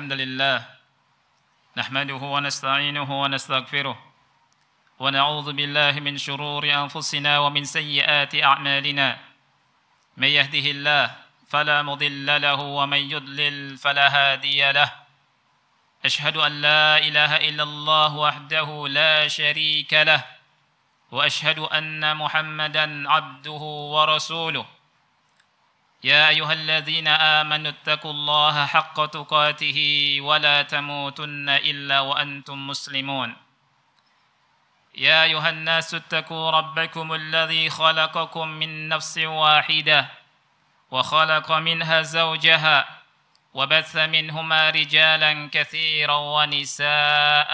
الحمد لله نحمده ونستعينه ونستغفره ونعوذ بالله من شرور أنفسنا ومن سيئات أعمالنا من يهده الله فلا مضل له ومن يضلل فلا هادي له أشهد أن لا إله إلا الله وحده لا شريك له وأشهد أن محمدا عبده ورسوله يا أيها الذين آمنوا اتقوا الله حق تقاته ولا تموتن إلا وأنتم مسلمون يا أيها الناس اتقوا ربكم الذي خلقكم من نفس واحدة وخلق منها زوجها وبث منهما رجالا كثيرا ونساء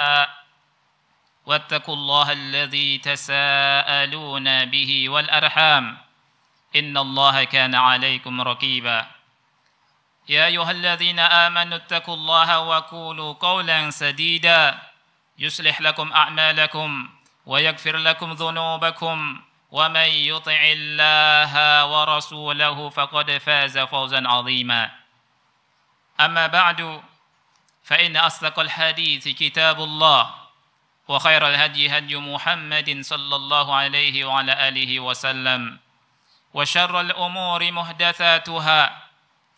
واتقوا الله الذي تساءلون به والأرحام إن الله كان عليكم رقيبا يا أيها الذين آمنوا اتقوا الله وقولوا قولا سديدا يصلح لكم أعمالكم ويغفر لكم ذنوبكم ومن يطع الله ورسوله فقد فاز فوزا عظيما أما بعد فإن أصدق الحديث كتاب الله وخير الهدي هدي محمد صلى الله عليه وعلى آله وسلم وشر الأمور محدثاتها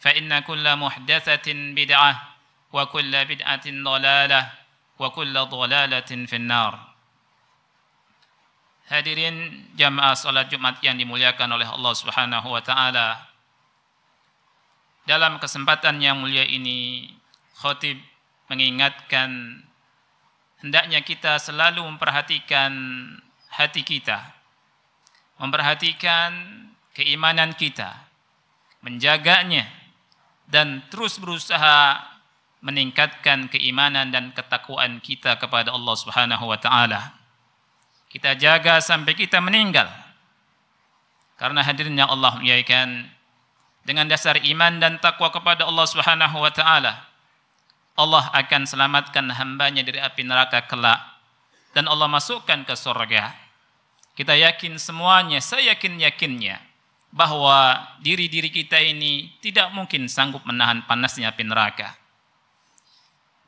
فإن كل محدثة بدعة وكل بدعة ضلالة وكل ضلالة في النار. Hadirin jamaah salat Jumat yang dimuliakan oleh Allah Subhanahu wa taala. Dalam kesempatan yang mulia ini, khatib mengingatkan hendaknya kita selalu memperhatikan hati kita, memperhatikan keimanan kita, menjaganya, dan terus berusaha meningkatkan keimanan dan ketakwaan kita kepada Allah Subhanahu wa taala. Kita jaga sampai kita meninggal. Karena hadirnya Allah muliakan, dengan dasar iman dan takwa kepada Allah Subhanahu wa taala, Allah akan selamatkan hambanya dari api neraka kelak dan Allah masukkan ke surga. Kita yakin semuanya, saya yakin-yakinnya bahwa diri-diri kita ini tidak mungkin sanggup menahan panasnya api neraka.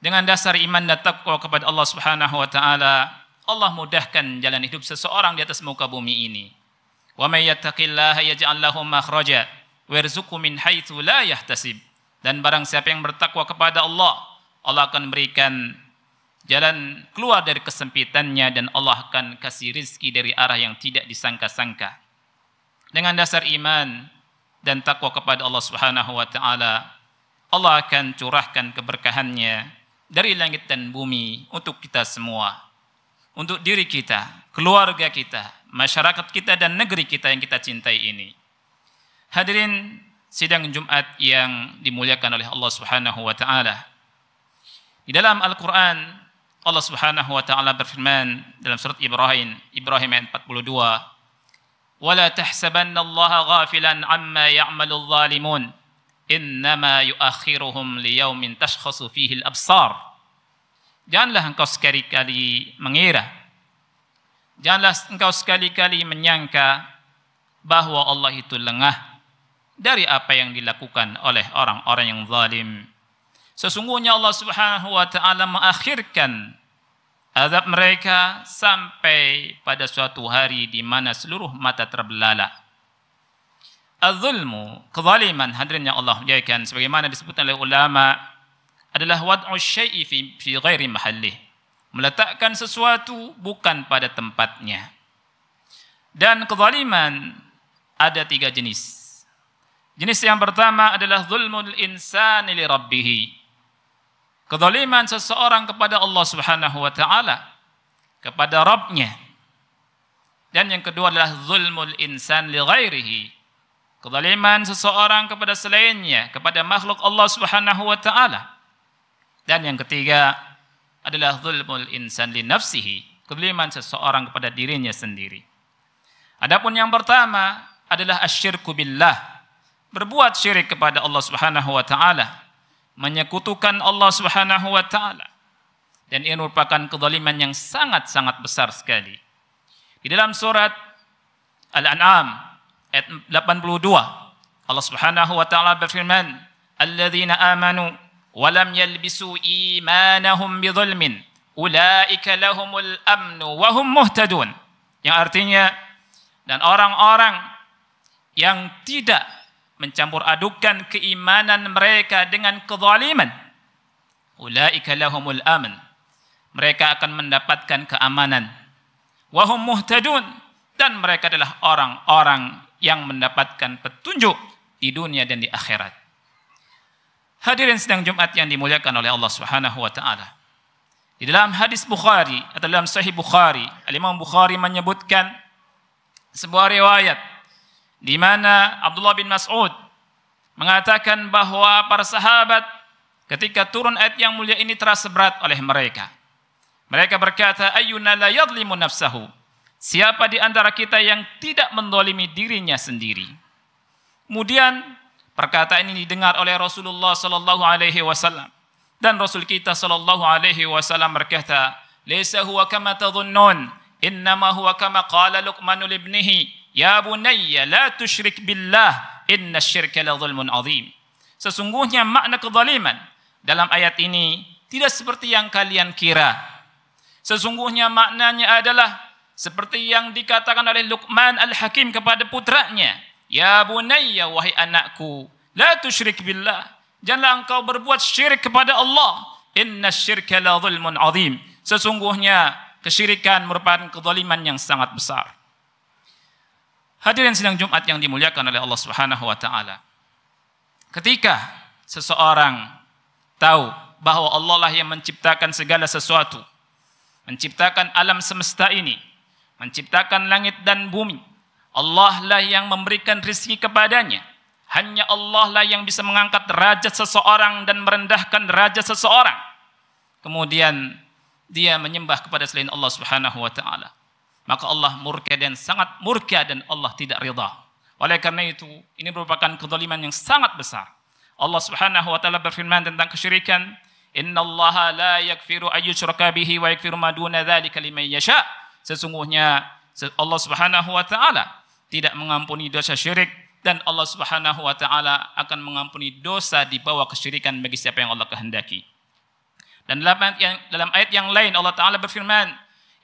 Dengan dasar iman dan takwa kepada Allah Subhanahu wa taala, Allah mudahkan jalan hidup seseorang di atas muka bumi ini. Wa may yattaqillaha yaj'al lahu makhraja wa yarzuqhu min haitsu la yahtasib. Dan barang siapa yang bertakwa kepada Allah, Allah akan berikan jalan keluar dari kesempitannya dan Allah akan kasih rizki dari arah yang tidak disangka-sangka. Dengan dasar iman dan takwa kepada Allah Subhanahu wa taala, Allah akan curahkan keberkahannya dari langit dan bumi untuk kita semua. Untuk diri kita, keluarga kita, masyarakat kita dan negeri kita yang kita cintai ini. Hadirin sidang Jumat yang dimuliakan oleh Allah Subhanahu wa taala. Di dalam Al-Qur'an Allah Subhanahu wa taala berfirman dalam surat Ibrahim ayat 42, "Wala tahsabannallaha ghafilan amma ya'malul zalimun, innama yu'akhiruhum liyaumin tashkhasu fihi al-absar." Janganlah engkau sekali-kali mengira, janganlah engkau sekali-kali menyangka bahwa Allah itu lengah dari apa yang dilakukan oleh orang-orang yang zalim. Sesungguhnya Allah Subhanahu wa taala mengakhirkan azab mereka sampai pada suatu hari di mana seluruh mata terbelalak. Az-zulmu, kezaliman, hadirin yang Allah muliakan, sebagaimana disebutkan oleh ulama, adalah wad'u syai'i fi ghairi mahallih, meletakkan sesuatu bukan pada tempatnya. Dan kezaliman ada 3 jenis. Jenis yang pertama adalah zulmul insani li rabbih, kezaliman seseorang kepada Allah Subhanahu wa taala, kepada Rabbnya. Dan yang kedua adalah zulmul insan li ghairihi, kezaliman seseorang kepada selainnya, kepada makhluk Allah Subhanahu wa taala. Dan yang ketiga adalah zulmul insan li nafsihi, kezaliman seseorang kepada dirinya sendiri. Adapun yang pertama adalah asyirku billah, berbuat syirik kepada Allah Subhanahu wa taala, menyekutukan Allah Subhanahu wa taala. Dan ini merupakan kezaliman yang sangat-sangat besar sekali. Di dalam surat Al-An'am ayat 82, Allah Subhanahu wa taala berfirman, "Alladzina amanu walam yalbisu imanahum bidzulmin ulaika lahumul amnu wa hum muhtadun. Yang artinya, dan orang-orang yang tidak mencampur adukan keimanan mereka dengan kezaliman, ulaika lahumul amn, mereka akan mendapatkan keamanan, wa hum muhtadun, dan mereka adalah orang-orang yang mendapatkan petunjuk di dunia dan di akhirat. Hadirin sidang Jumat yang dimuliakan oleh Allah Subhanahu wa taala. Di dalam hadis Bukhari atau dalam Sahih Bukhari, Al-Imam Bukhari menyebutkan sebuah riwayat di mana Abdullah bin Mas'ud mengatakan bahwa para sahabat ketika turun ayat yang mulia ini terasa berat oleh mereka. Mereka berkata, ayyuna la yadlimu nafsahu. Siapa di antara kita yang tidak mendolimi dirinya sendiri? Kemudian perkataan ini didengar oleh Rasulullah sallallahu alaihi wasallam, dan Rasul kita sallallahu alaihi wasallam berkata, "Laisa huwa kama tadhunnun, innama huwa kama qala Luqman li ibnihi, ya bunayya la tusyrik billah, inna syirka la dhulmun azim." Sesungguhnya makna kezaliman dalam ayat ini tidak seperti yang kalian kira. Sesungguhnya maknanya adalah seperti yang dikatakan oleh Luqman al-Hakim kepada putranya, "Ya bunayya, wahai anakku, la tusyrik billah, janganlah engkau berbuat syirik kepada Allah. Inna syirka la dhulmun azim." Sesungguhnya kesyirikan merupakan kezaliman yang sangat besar. Hadirin sidang Jumat yang dimuliakan oleh Allah Subhanahu wa taala. Ketika seseorang tahu bahwa Allah lah yang menciptakan segala sesuatu, menciptakan alam semesta ini, menciptakan langit dan bumi, Allah lah yang memberikan rezeki kepadanya. Hanya Allah lah yang bisa mengangkat derajat seseorang dan merendahkan derajat seseorang. Kemudian dia menyembah kepada selain Allah Subhanahu wa taala, maka Allah murka dan sangat murka, dan Allah tidak ridha. Oleh karena itu, ini merupakan kezaliman yang sangat besar. Allah Subhanahu wa taala berfirman tentang kesyirikan, "Innallaha la yaghfiru ayyushraka bihi wa yaghfiru ma duna dzalika liman yasha." Sesungguhnya Allah Subhanahu wa taala tidak mengampuni dosa syirik, dan Allah Subhanahu wa taala akan mengampuni dosa di bawah kesyirikan bagi siapa yang Allah kehendaki. Dan dalam ayat yang lain Allah taala berfirman,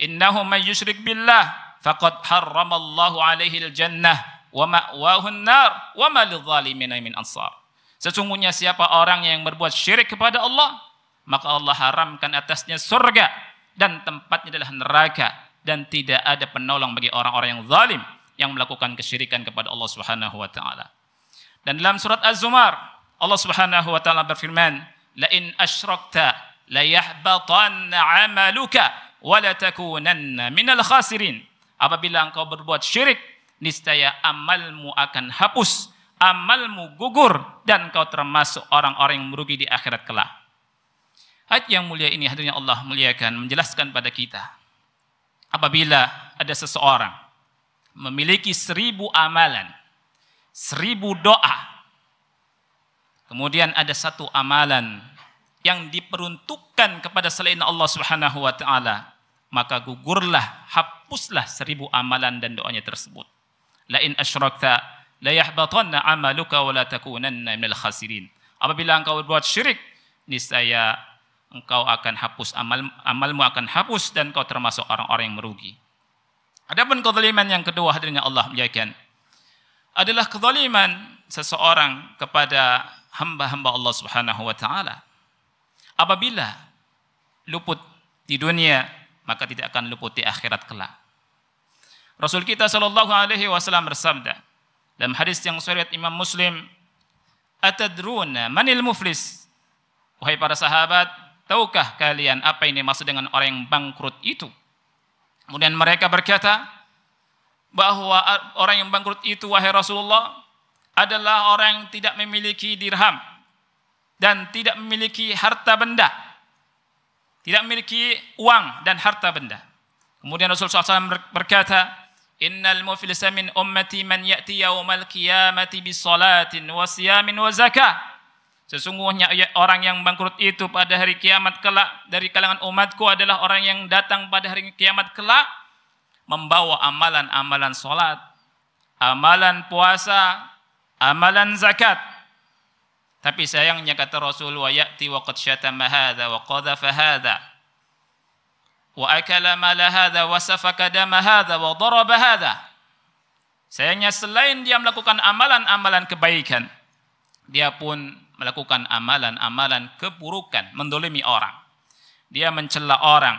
"Innahu may yusyrik billah faqad harramallahu alaihi al-jannah wa ma'wahu an-nar wa ma lidh-dhalimin min ansar." Sesungguhnya siapa orang yang berbuat syirik kepada Allah, maka Allah haramkan atasnya surga, dan tempatnya adalah neraka, dan tidak ada penolong bagi orang-orang yang zalim yang melakukan kesyirikan kepada Allah Subhanahu wa taala. Dan dalam surat Az-Zumar Allah Subhanahu wa taala berfirman, "La in asyrakta la yahbatanna 'amaluka wa la takunanna minal khasirin." Apabila engkau berbuat syirik, niscaya amalmu akan hapus, amalmu gugur, dan engkau termasuk orang-orang yang merugi di akhirat kelak. Ayat yang mulia ini hadirin Allah muliakan menjelaskan pada kita, apabila ada seseorang memiliki 1000 amalan, 1000 doa, kemudian ada satu amalan yang diperuntukkan kepada selain Allah Subhanahu wa taala, maka gugurlah, hapuslah 1000 amalan dan doanya tersebut. La in asyrakta la yahbatanna amaluka wa la takunanna minal khasirin. Apabila engkau berbuat syirik, niscaya engkau akan hapus, amalmu akan hapus, dan engkau termasuk orang-orang yang merugi. Adapun kezaliman yang kedua hadirin Allah muliakan adalah kezaliman seseorang kepada hamba-hamba Allah Subhanahu wa taala. Apabila luput di dunia, maka tidak akan luput di akhirat kelak. Rasul kita sallallahu alaihi wasallam bersabda dalam hadis yang sahih Imam Muslim, "Atadruna manil muflis?" Wahai para sahabat, tahukah kalian apa ini maksud dengan orang yang bangkrut itu? Kemudian mereka berkata bahwa orang yang bangkrut itu, wahai Rasulullah, adalah orang yang tidak memiliki dirham dan tidak memiliki harta benda, tidak memiliki uang dan harta benda. Kemudian Rasulullah SAW berkata, "Innal muflisa min ummati man ya'ti yaumal qiyamati bi salatin wa siyamin wa zakah." Sesungguhnya orang yang bangkrut itu pada hari kiamat kelak dari kalangan umatku adalah orang yang datang pada hari kiamat kelak membawa amalan-amalan salat, amalan puasa, amalan zakat. Tapi sayangnya kata Rasul, wa ya'ti wa qad syatama hadza wa qadhafa hadza wa akala mala hadza wa safaka dama hadza wa daraba hadza. Sayangnya selain dia melakukan amalan-amalan kebaikan, dia pun melakukan amalan-amalan keburukan, mendolimi orang. Dia mencela orang,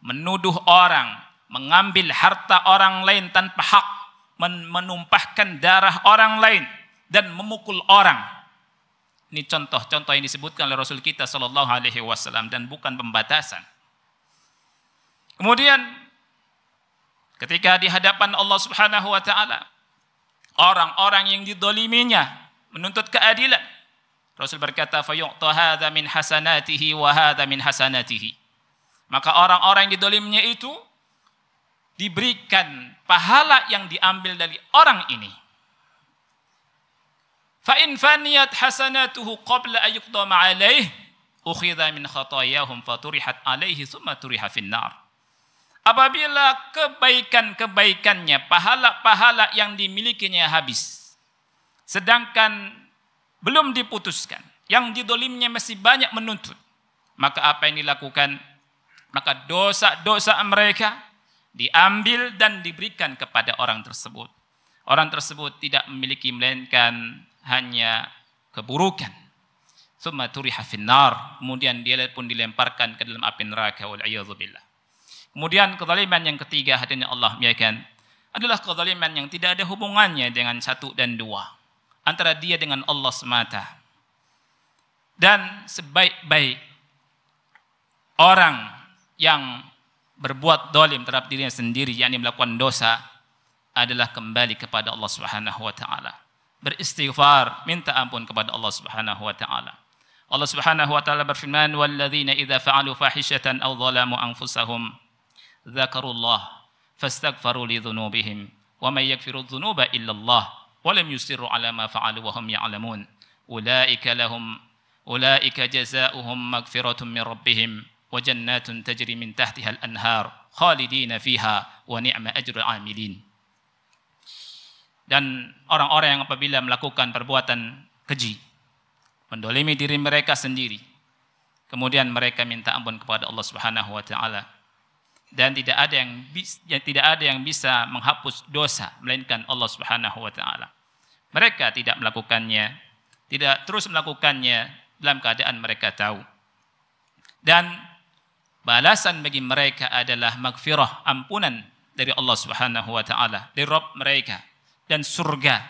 menuduh orang, mengambil harta orang lain tanpa hak, menumpahkan darah orang lain, dan memukul orang. Ini contoh-contoh yang disebutkan oleh Rasul kita sallallahu alaihi wasallam dan bukan pembatasan. Kemudian ketika di hadapan Allah Subhanahu wa taala, orang-orang yang didoliminya menuntut keadilan, Rasul berkata, fayu'ta hadza min hasanatihi wa hadza min hasanatihi. Maka orang-orang yang didoliminya itu diberikan pahala yang diambil dari orang ini. Fa in faniyat hasanatuhu qabla an yuqdama alaihi ukhidha min khatayahum faturihat alaihi thumma turiha finnar. Apabila kebaikan-kebaikannya, pahala-pahala yang dimilikinya habis, sedangkan belum diputuskan, yang didolimnya masih banyak menuntut, maka apa yang dilakukan? Maka dosa-dosa mereka diambil dan diberikan kepada orang tersebut. Orang tersebut tidak memiliki melainkan hanya keburukan. Tsumma turiha finnar, kemudian dia pun dilemparkan ke dalam api neraka, wal a'yadzu billah. Kemudian kezaliman yang ketiga, hadirin Allah muliakan, adalah kezaliman yang tidak ada hubungannya dengan satu dan dua, antara dia dengan Allah semata. Dan sebaik-baik orang yang berbuat zalim terhadap dirinya sendiri, yakni melakukan dosa, adalah kembali kepada Allah Subhanahu wa taala, beristighfar, minta ampun kepada Allah Subhanahu wa taala. Allah Subhanahu wa taala berfirman, walladzina idza fa'alu fahishatan aw dhalamu anfusahum dzakarullah fastaghfaru li dzunubihim wa may yaghfiru dzunuba illa Allah wa lam yusirru ala ma fa'alu wa hum ya'lamun ulaika jazaohum maghfiratun min rabbihim wa jannatun tajri min tahtiha al-anhar khalidina fiha wa ni'ma ajrul 'amilin. Dan orang-orang yang apabila melakukan perbuatan keji, mendolimi diri mereka sendiri, kemudian mereka minta ampun kepada Allah Subhanahu wa taala, dan tidak ada yang bisa menghapus dosa melainkan Allah Subhanahu wa taala. Mereka tidak melakukannya, tidak terus melakukannya dalam keadaan mereka tahu. Dan balasan bagi mereka adalah maghfirah, ampunan dari Allah Subhanahu wa taala, dari Rabb mereka, dan surga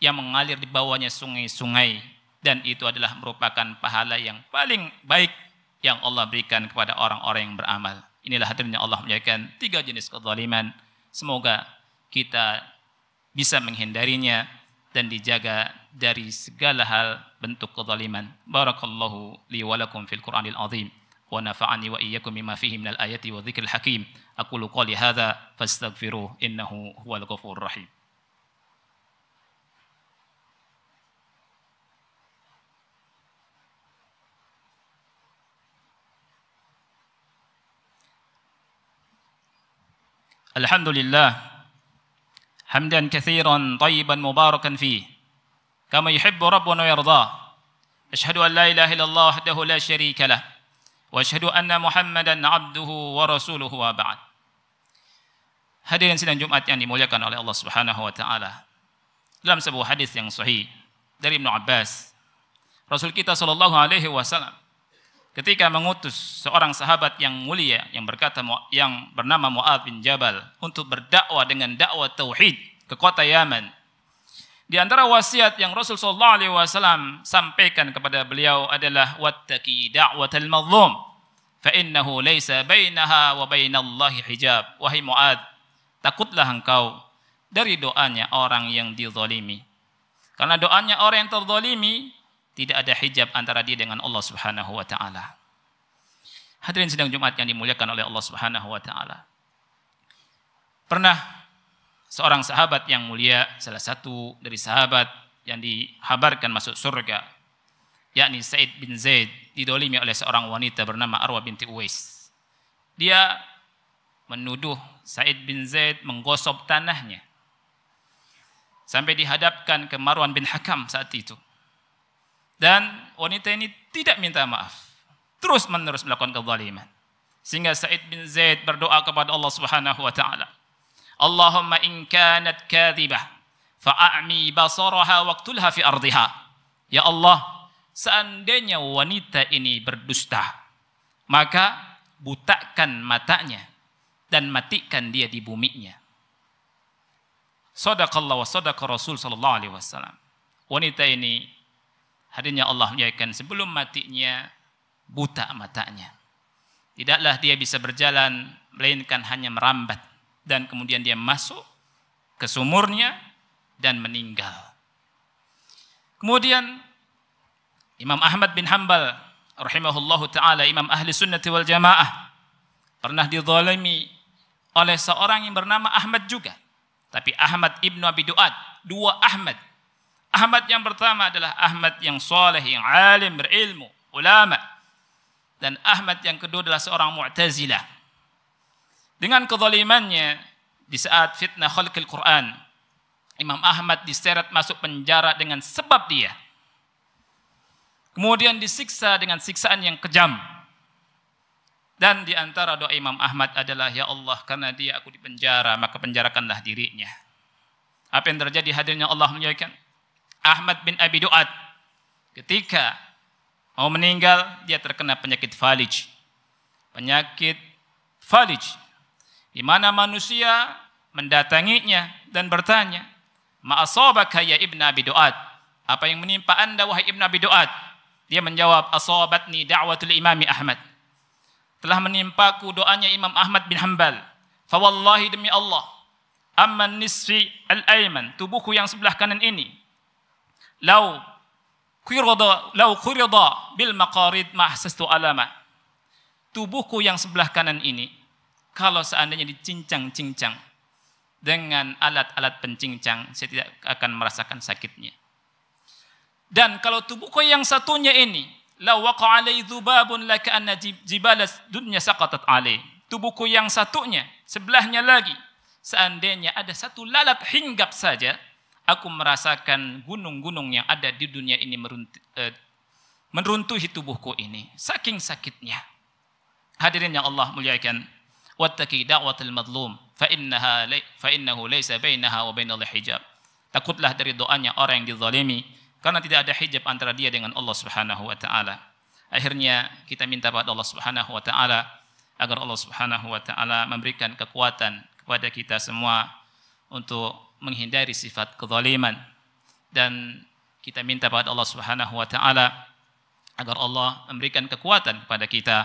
yang mengalir di bawahnya sungai-sungai, dan itu adalah merupakan pahala yang paling baik yang Allah berikan kepada orang-orang yang beramal. Inilah hadirnya Allah menyatakan 3 jenis kezaliman. Semoga kita bisa menghindarinya dan dijaga dari segala hal bentuk kezaliman. Barakallahu li wa lakum fil Qur'anil azim wa nafa'ani wa iyyakum bima fihi minal ayati wa dzikril hakim. Aqulu qouli hadza fastaghfiruh innahu huwal ghafurur rahim. Alhamdulillah hamdan katsiran tayyiban mubarakan fih kama yuhibbu rabbuna wa yarda. Asyhadu an la ilaha illallah wahdahu la syarika lah wa asyhadu anna Muhammadan abduhu wa rasuluhu wa ba'd. Hadirin sidang Jumat yang dimuliakan oleh Allah Subhanahu wa taala. Dalam sebuah hadis yang sahih dari Ibnu Abbas, Rasul kita sallallahu alaihi wasallam ketika mengutus seorang sahabat yang mulia yang bernama Mu'adz bin Jabal untuk berdakwah dengan dakwah tauhid ke kota Yaman. Di antara wasiat yang Rasul sallallahu alaihi wasallam sampaikan kepada beliau adalah wattaqi da'watal mazlum fa innahu laisa bainaha wa bainallahi hijab. Wahai Mu'adz, takutlah engkau dari doanya orang yang dizalimi. Karena doanya orang yang terzalimi tidak ada hijab antara dia dengan Allah Subhanahu wa taala. Hadirin sidang Jumat yang dimuliakan oleh Allah Subhanahu wa taala. Pernah seorang sahabat yang mulia, salah satu dari sahabat yang dihabarkan masuk surga, yakni Sa'id bin Zaid, didolimi oleh seorang wanita bernama Arwa binti Uwais. Dia menuduh Sa'id bin Zaid menggosok tanahnya sampai dihadapkan ke Marwan bin Hakam saat itu. Dan wanita ini tidak minta maaf, terus-menerus melakukan kezaliman. Sehingga Sa'id bin Zaid berdoa kepada Allah Subhanahu wa taala, Allahumma in kanat kadhibah fa'ami basaraha waqtulha fi ardiha. Ya Allah, seandainya wanita ini berdusta, maka butakan matanya dan matikan dia di buminya. Shadaqallah wa shadaqa Rasul sallallahu alaihi wasallam. Wanita ini hadirnya Allah menyatakan sebelum matinya buta matanya. Tidaklah dia bisa berjalan melainkan hanya merambat dan kemudian dia masuk ke sumurnya dan meninggal. Kemudian Imam Ahmad bin Hanbal rahimahullahu taala, imam ahli sunnati wal jamaah, pernah dizalimi oleh seorang yang bernama Ahmad juga. Tapi Ahmad ibnu Abi Du'ad, dua Ahmad. Ahmad yang pertama adalah Ahmad yang soleh, yang alim, berilmu, ulama. Dan Ahmad yang kedua adalah seorang Mu'tazilah. Dengan kezalimannya di saat fitnah khalqil Quran, Imam Ahmad diseret masuk penjara dengan sebab dia. Kemudian disiksa dengan siksaan yang kejam. Dan di antara doa Imam Ahmad adalah, ya Allah, karena dia aku dipenjara, maka penjarakanlah dirinya. Apa yang terjadi? Hadirnya Allah menyatakan, Ahmad bin Abi Du'ad ketika mau meninggal, dia terkena penyakit falij. Penyakit falij, di mana manusia mendatanginya dan bertanya, ma'asabaka ya Ibn Abi Du'ad, apa yang menimpa anda wahai Ibn Abi Du'ad? Dia menjawab, asabatni da'watul imami Ahmad, telah menimpaku doanya Imam Ahmad bin Hanbal. Fawallahi, demi Allah, amman nisfi al-ayman, tubuhku yang sebelah kanan ini, lau qurida bil maqarid ma ahsastu alama, tubuhku yang sebelah kanan ini kalau seandainya dicincang-cincang dengan alat-alat pencincang, saya tidak akan merasakan sakitnya. Dan kalau tubuhku yang satunya ini, la waqa alai dzubabun laka anna jibalas dunya saqatat alai, tubuhku yang satunya sebelahnya lagi, seandainya ada satu lalat hinggap saja, aku merasakan gunung-gunung yang ada di dunia ini meruntuhi tubuhku ini, saking sakitnya. Hadirin yang Allah muliakan, wattaqi da'watal madlum fa innahu laysa bainaha wa bainal hijab. Takutlah dari doanya orang yang dizalimi, karena tidak ada hijab antara dia dengan Allah Subhanahu wa taala. Akhirnya kita minta kepada Allah Subhanahu wa taala agar Allah Subhanahu wa taala memberikan kekuatan kepada kita semua untuk menghindari sifat kezaliman, dan kita minta kepada Allah Subhanahu wa taala agar Allah memberikan kekuatan kepada kita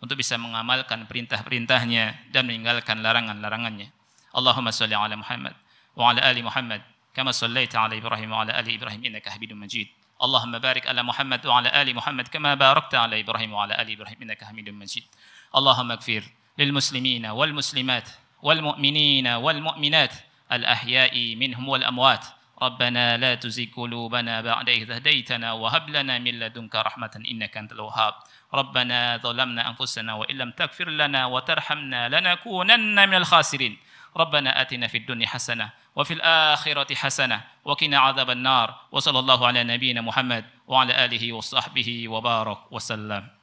untuk bisa mengamalkan perintah-perintahnya dan meninggalkan larangan-larangannya. Allahumma shalli ala Muhammad wa ala ali Muhammad kama shallaita ala Ibrahim wa ala ali Ibrahim innaka Hamidum Majid. Allahumma barik ala Muhammad wa ala ali Muhammad kama barakta ala Ibrahim wa ala ali Ibrahim innaka Hamidum Majid. Allahumma ighfir lil muslimina wal muslimat wal mu'minina wal mu'minat al ahya'i minhum wal amwat. ربنا لا تزغ قلوبنا بعد إذ هديتنا وهب لنا من لدنك رحمة إنك أنت الوهاب. ربنا ظلمنا أنفسنا وإن لم تغفر لنا وترحمنا لنكونن من الخاسرين. ربنا آتنا في الدنيا حسنة وفي الآخرة حسنة وقنا عذاب النار. وصلى الله على نبينا محمد وعلى آله وصحبه وبارك وسلم.